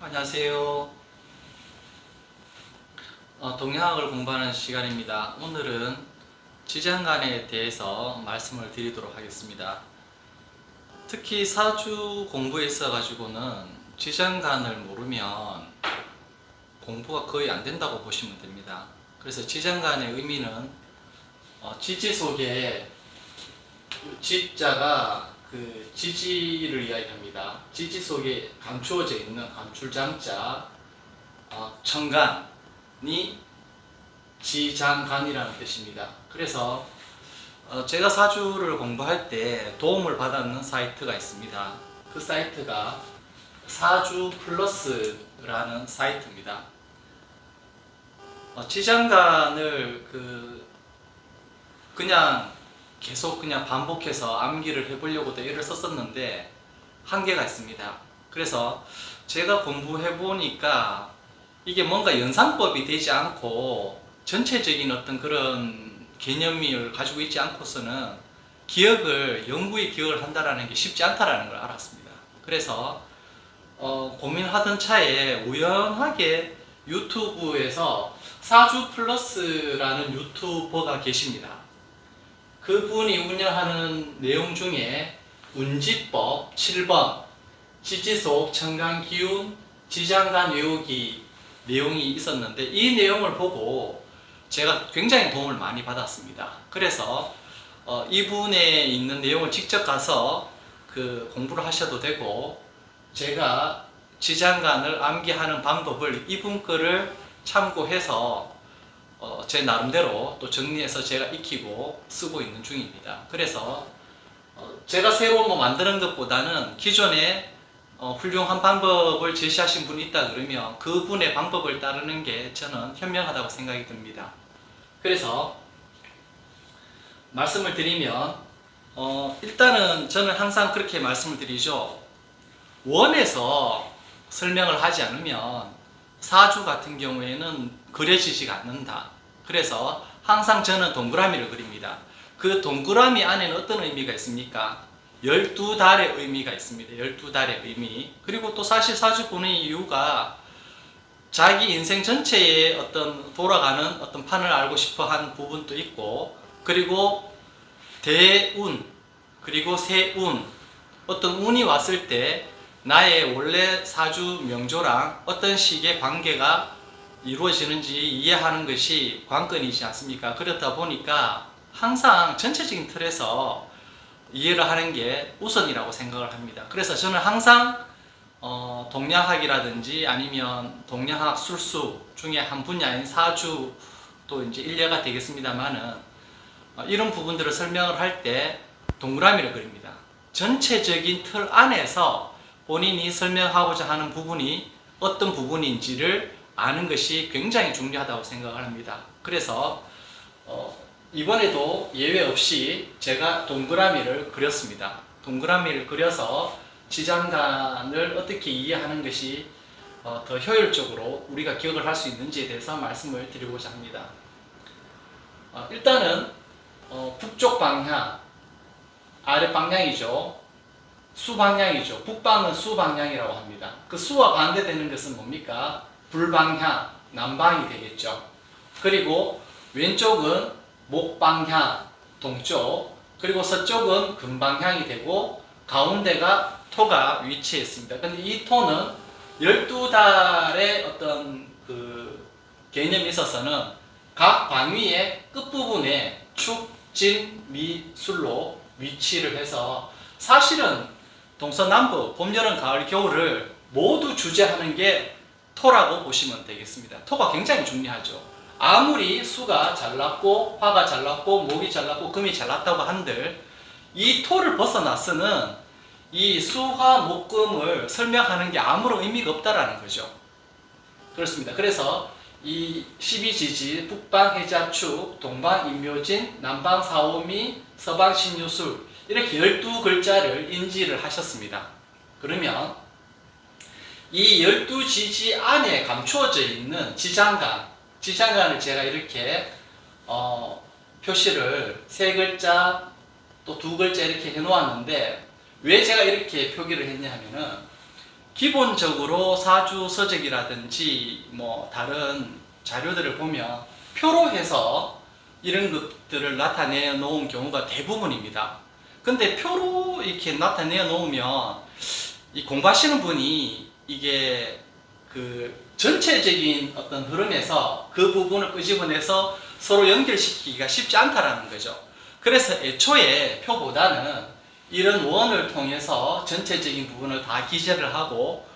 안녕하세요. 동양학을 공부하는 시간입니다. 오늘은 지장간에 대해서 말씀을 드리도록 하겠습니다. 특히 사주 공부에 있어 가지고는 지장간을 모르면 공부가 거의 안 된다고 보시면 됩니다. 그래서 지장간의 의미는 지지 속에 지자가 그 지지를 이야기합니다. 지지 속에 감추어져 있는 감출장자 청간이 지장간이라는 뜻입니다. 그래서 제가 사주를 공부할 때 도움을 받았는 사이트가 있습니다. 그 사이트가 사주 플러스라는 사이트입니다. 지장간을 그냥 계속 그냥 반복해서 암기를 해보려고 애를 썼었는데 한계가 있습니다. 그래서 제가 공부해 보니까 이게 뭔가 연상법이 되지 않고 전체적인 어떤 그런 개념을 가지고 있지 않고서는 영구히 기억을 한다는 게 쉽지 않다는 걸 알았습니다. 그래서 고민하던 차에 우연하게 유튜브에서 사주 플러스라는 유튜버가 계십니다. 그분이 운영하는 내용 중에 운지법 7번, 지지속 청간기운 지장간 외우기 내용이 있었는데 이 내용을 보고 제가 굉장히 도움을 많이 받았습니다. 그래서 이분에 있는 내용을 직접 가서 공부를 하셔도 되고, 제가 지장간을 암기하는 방법을 이분 거를 참고해서 제 나름대로 또 정리해서 제가 익히고 쓰고 있는 중입니다. 그래서 제가 새로 만드는 것보다는 기존에 훌륭한 방법을 제시하신 분이 있다 그러면 그분의 방법을 따르는 게 저는 현명하다고 생각이 듭니다. 그래서 말씀을 드리면 일단은 저는 항상 그렇게 말씀을 드리죠. 원에서 설명을 하지 않으면 사주 같은 경우에는 그려지지가 않는다. 그래서 항상 저는 동그라미를 그립니다. 그 동그라미 안에는 어떤 의미가 있습니까? 12달의 의미가 있습니다. 12달의 의미. 그리고 또 사실 사주 보는 이유가 자기 인생 전체에 돌아가는 어떤 판을 알고 싶어 한 부분도 있고, 그리고 대운, 그리고 세운, 어떤 운이 왔을 때 나의 원래 사주 명조랑 어떤 식의 관계가 이루어지는지 이해하는 것이 관건이지 않습니까? 그렇다 보니까 항상 전체적인 틀에서 이해를 하는 게 우선이라고 생각을 합니다. 그래서 저는 항상 동양학이라든지 아니면 동양학 술수 중에 한 분야인 사주, 또 이제 일례가 되겠습니다만은 이런 부분들을 설명을 할 때 동그라미를 그립니다. 전체적인 틀 안에서 본인이 설명하고자 하는 부분이 어떤 부분인지를 아는 것이 굉장히 중요하다고 생각을 합니다. 그래서 이번에도 예외 없이 제가 동그라미를 그렸습니다. 동그라미를 그려서 지장간을 어떻게 이해하는 것이 더 효율적으로 우리가 기억을 할 수 있는지에 대해서 말씀을 드리고자 합니다. 일단은 북쪽 방향, 아래 방향이죠. 수 방향이죠. 북방은 수 방향이라고 합니다. 그 수와 반대되는 것은 뭡니까? 불방향, 남방이 되겠죠. 그리고 왼쪽은 목방향, 동쪽, 그리고 서쪽은 금방향이 되고 가운데가 토가 위치해 있습니다. 근데 이 토는 12달의 어떤 개념이 있어서는 각 방위의 끝부분에 축, 진, 미, 술로 위치를 해서 사실은 동서남북, 봄, 여름, 가을, 겨울을 모두 주재하는 게 토라고 보시면 되겠습니다. 토가 굉장히 중요하죠. 아무리 수가 잘났고 화가 잘났고 목이 잘났고 금이 잘났다고 한들 이 토를 벗어나서는 이 수화 목금을 설명하는 게 아무런 의미가 없다라는 거죠. 그렇습니다. 그래서 이 12지지, 북방 해자축, 동방 임묘진, 남방 사오미, 서방 신유술, 이렇게 12글자를 인지를 하셨습니다. 그러면 이 12지지 안에 감추어져 있는 지장간을 제가 이렇게 표시를 3글자 또 2글자 이렇게 해 놓았는데 왜 제가 이렇게 표기를 했냐 하면은 기본적으로 사주 서적이라든지 뭐 다른 자료들을 보면 표로 해서 이런 것들을 나타내 놓은 경우가 대부분입니다. 근데 표로 이렇게 나타내 놓으면 이 공부하시는 분이 이게 그 전체적인 어떤 흐름에서 그 부분을 끄집어내서 서로 연결시키기가 쉽지 않다라는 거죠. 그래서 애초에 표보다는 이런 원을 통해서 전체적인 부분을 다 기재를 하고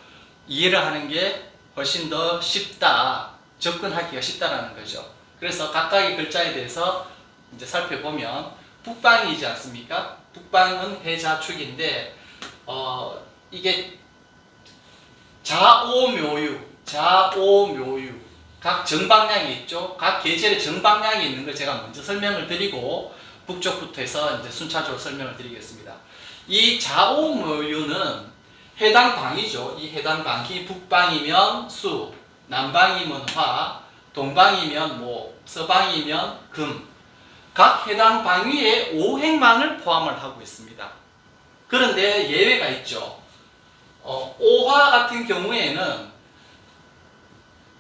이해를 하는 게 훨씬 더 쉽다, 접근하기가 쉽다라는 거죠. 그래서 각각의 글자에 대해서 이제 살펴보면 북방이지 않습니까? 북방은 해자축인데 이게 좌오묘유, 각 정방향이 있죠. 각 계절의 정방향이 있는 걸 제가 먼저 설명을 드리고 북쪽부터 해서 이제 순차적으로 설명을 드리겠습니다. 이 좌오묘유는 해당 방이죠. 이 해당 방이 북방이면 수, 남방이면 화, 동방이면 목, 서방이면 금. 각 해당 방위에 오행만을 포함을 하고 있습니다. 그런데 예외가 있죠. 오화 같은 경우에는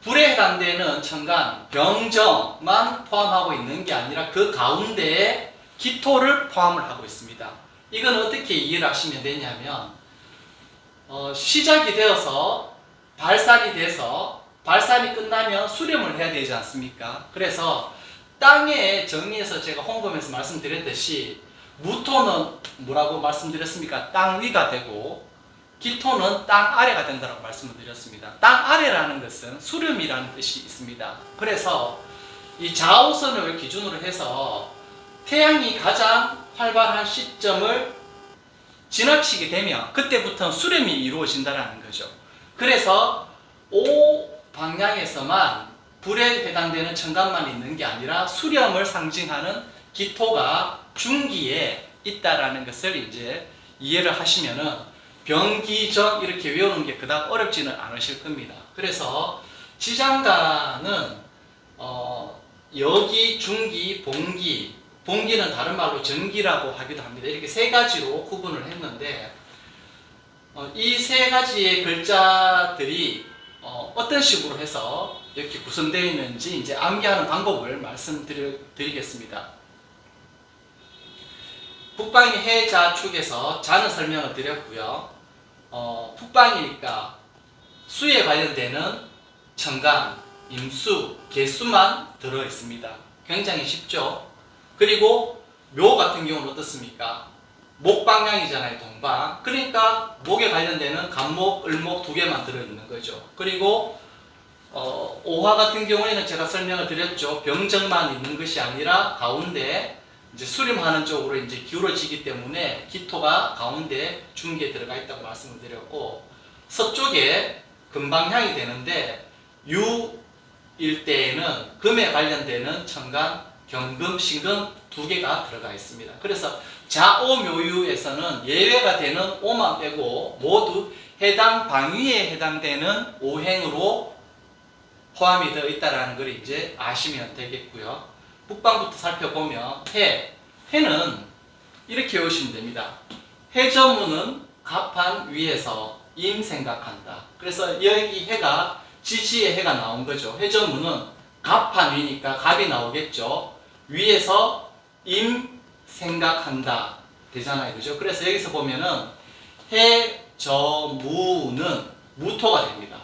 불에 해당되는 천간, 병정만 포함하고 있는 게 아니라 그 가운데에 기토를 포함을 하고 있습니다. 이건 어떻게 이해를 하시면 되냐면 시작이 되어서 발산이 돼서 발산이 끝나면 수렴을 해야 되지 않습니까? 그래서 땅의 정의에서 제가 홍범에서 말씀드렸듯이 무토는 뭐라고 말씀드렸습니까? 땅 위가 되고 기토는 땅 아래가 된다고 말씀을 드렸습니다. 땅 아래라는 것은 수렴이라는 뜻이 있습니다. 그래서 이 좌우선을 기준으로 해서 태양이 가장 활발한 시점을 지나치게 되면 그때부터는 수렴이 이루어진다는 거죠. 그래서 오 방향에서만 불에 해당되는 천간만 있는 게 아니라 수렴을 상징하는 기토가 중기에 있다라는 것을 이제 이해를 하시면은 병기전 이렇게 외우는 게 그닥 어렵지는 않으실 겁니다. 그래서 지장간은 여기, 중기, 봉기, 봉기는 다른 말로 정기라고 하기도 합니다. 이렇게 세 가지로 구분을 했는데 이 세 가지의 글자들이 어떤 식으로 해서 이렇게 구성되어 있는지 이제 암기하는 방법을 말씀드리겠습니다. 북방이 해자축에서 자는 설명을 드렸고요. 북방이니까 수에 관련되는 천간, 임수, 개수만 들어있습니다. 굉장히 쉽죠? 그리고 묘 같은 경우는 어떻습니까? 목방향이잖아요, 동방. 그러니까 목에 관련되는 간목, 을목 두 개만 들어있는 거죠. 그리고 오화 같은 경우에는 제가 설명을 드렸죠. 병정만 있는 것이 아니라 가운데 이제 수렴하는 쪽으로 이제 기울어지기 때문에 기토가 가운데 중기에 들어가 있다고 말씀을 드렸고, 서쪽에 금방향이 되는데 유일 때에는 금에 관련되는 천간, 경금, 신금 두 개가 들어가 있습니다. 그래서 좌오묘유에서는 예외가 되는 오만 빼고 모두 해당 방위에 해당되는 오행으로 포함이 되어 있다는 걸 이제 아시면 되겠고요. 북방부터 살펴보면 해는 이렇게 외우시면 됩니다. 해저무는 갑판 위에서 임 생각한다. 그래서 여기 해가 지지의 해가 나온 거죠. 해저무는 갑판 위니까 갑이 나오겠죠. 위에서 임 생각한다 되잖아요. 그죠? 그래서 여기서 보면은 해저무는 무토가 됩니다.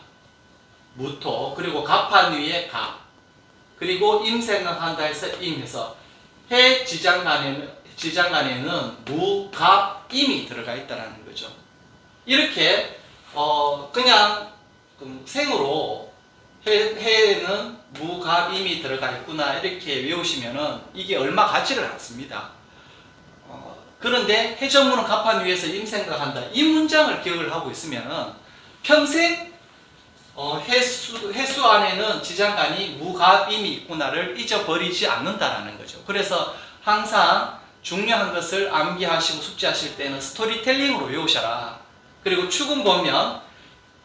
무토. 그리고 갑판 위에 갑. 그리고 임 생각한다 해서 임해서 해 지장간에는 무, 갑, 임이 들어가 있다는 거죠. 이렇게 그냥 생으로 해에는 무, 갑, 임이 들어가 있구나 이렇게 외우시면은 이게 얼마 같지를 않습니다. 그런데 해저무는 갑판 위에서 임 생각한다. 이 문장을 기억을 하고 있으면은 평생 해수 안에는 지장간이 무갑임이 있구나를 잊어버리지 않는다라는 거죠. 그래서 항상 중요한 것을 암기하시고 숙지하실 때는 스토리텔링으로 외우셔라. 그리고 축은 보면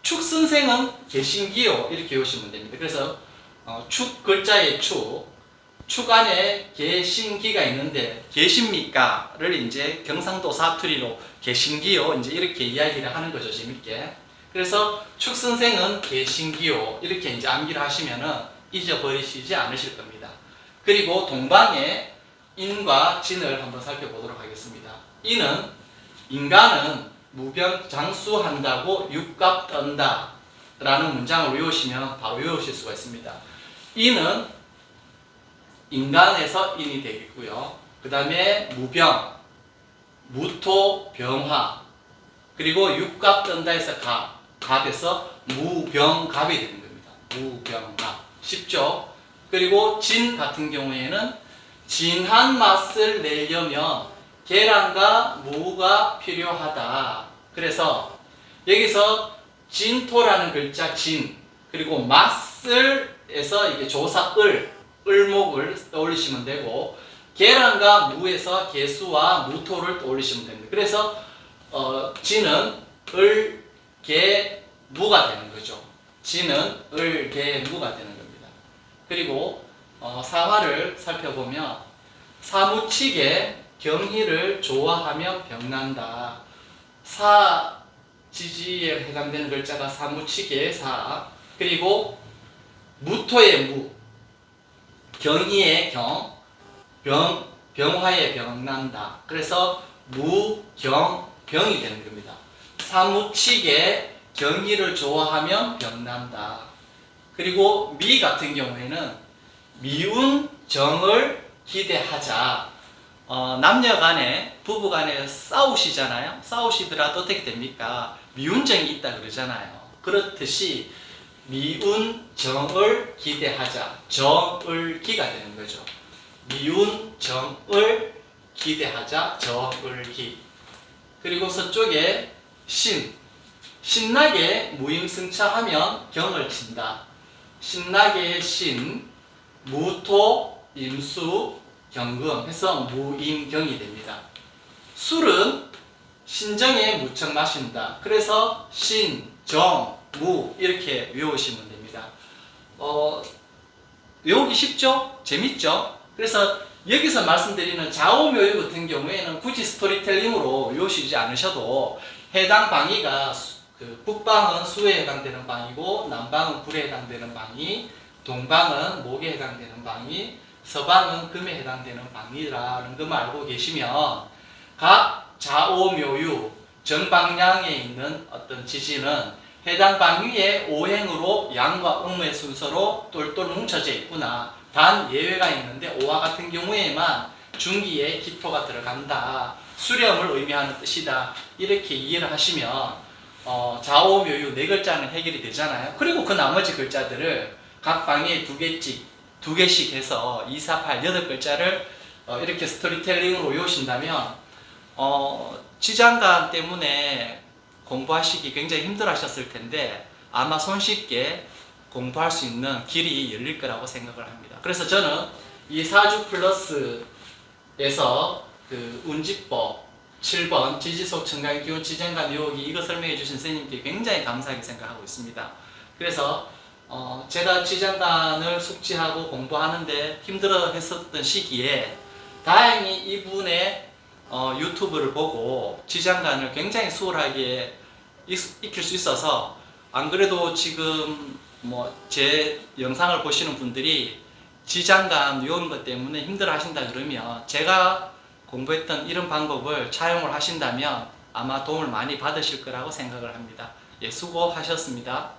축 선생은 개신기요 이렇게 외우시면 됩니다. 그래서 축 글자의 축 안에 개신기가 있는데 계십니까를 이제 경상도 사투리로 개신기요 이제 이렇게 이야기를 하는 거죠. 재밌게. 그래서 축선생은 개신기요 이렇게 이제 암기를 하시면은 잊어버리시지 않으실 겁니다. 그리고 동방의 인과 진을 한번 살펴보도록 하겠습니다. 인은 인간은 무병장수한다고 육갑 떤다 라는 문장을 외우시면 바로 외우실 수가 있습니다. 인은 인간에서 인이 되겠고요. 그 다음에 무병, 무토, 병화, 그리고 육갑 떤다 해서 갑에서 무병갑이 되는 겁니다. 무병갑. 쉽죠? 그리고 진 같은 경우에는 진한 맛을 내려면 계란과 무가 필요하다. 그래서 여기서 진토라는 글자 진, 그리고 맛을에서 이게 조사 을목을 떠올리시면 되고, 계란과 무에서 개수와 무토를 떠올리시면 됩니다. 그래서 진은 을, 개, 무가 되는 거죠. 진은 을, 개, 무가 되는 겁니다. 그리고 사화를 살펴보면 사무치게 경희를 좋아하면 병난다. 지지에 해당되는 글자가 사무치게 사, 그리고 무토의 무, 경희의 경, 병화의 병난다. 그래서 무경 병이 되는 겁니다. 사무치게 경희를 좋아하면 병난다. 그리고 미 같은 경우에는 미운 정을 기대하자. 남녀 간에, 부부 간에 싸우시잖아요. 싸우시더라도 어떻게 됩니까? 미운 정이 있다 그러잖아요. 그렇듯이 미운 정을 기대하자. 정을 기가 되는 거죠. 미운 정을 기대하자. 정을 기. 그리고 서쪽에 신나게 무임승차하면 경을 친다. 신나게 신, 무토, 임수, 경금 해서 무임경이 됩니다. 술은 신정에 무척 마신다. 그래서 신, 정, 무 이렇게 외우시면 됩니다. 외우기 쉽죠? 재밌죠? 그래서 여기서 말씀드리는 좌우묘유 같은 경우에는 굳이 스토리텔링으로 외우시지 않으셔도 해당 방위가 북방은 수에 해당되는 방이고, 남방은 불에 해당되는 방이, 동방은 목에 해당되는 방이, 서방은 금에 해당되는 방이라는 것만 알고 계시면 각 좌오묘유 정방향에 있는 어떤 지진은 해당 방위의 오행으로 양과 음의 순서로 똘똘 뭉쳐져 있구나. 단 예외가 있는데 오화 같은 경우에만 중기에 기토가 들어간다. 수렴을 의미하는 뜻이다. 이렇게 이해를 하시면 좌오묘유 네 글자는 해결이 되잖아요. 그리고 그 나머지 글자들을 각 방에 두 개씩 해서 2, 4, 8, 8글자를 이렇게 스토리텔링으로 외우신다면 지장간 때문에 공부하시기 굉장히 힘들어 하셨을 텐데 아마 손쉽게 공부할 수 있는 길이 열릴 거라고 생각을 합니다. 그래서 저는 이 사주 플러스에서 그 운지법 7번 지지속 청간 기운 지장간 묘기 이거 설명해 주신 선생님께 굉장히 감사하게 생각하고 있습니다. 그래서 제가 지장간을 숙지하고 공부하는데 힘들어 했었던 시기에 다행히 이분의 유튜브를 보고 지장간을 굉장히 수월하게 익힐 수 있어서, 안 그래도 지금 제 영상을 보시는 분들이 지장간 외우는 것 때문에 힘들어 하신다 그러면 제가 공부했던 이런 방법을 차용을 하신다면 아마 도움을 많이 받으실 거라고 생각을 합니다. 예, 수고하셨습니다.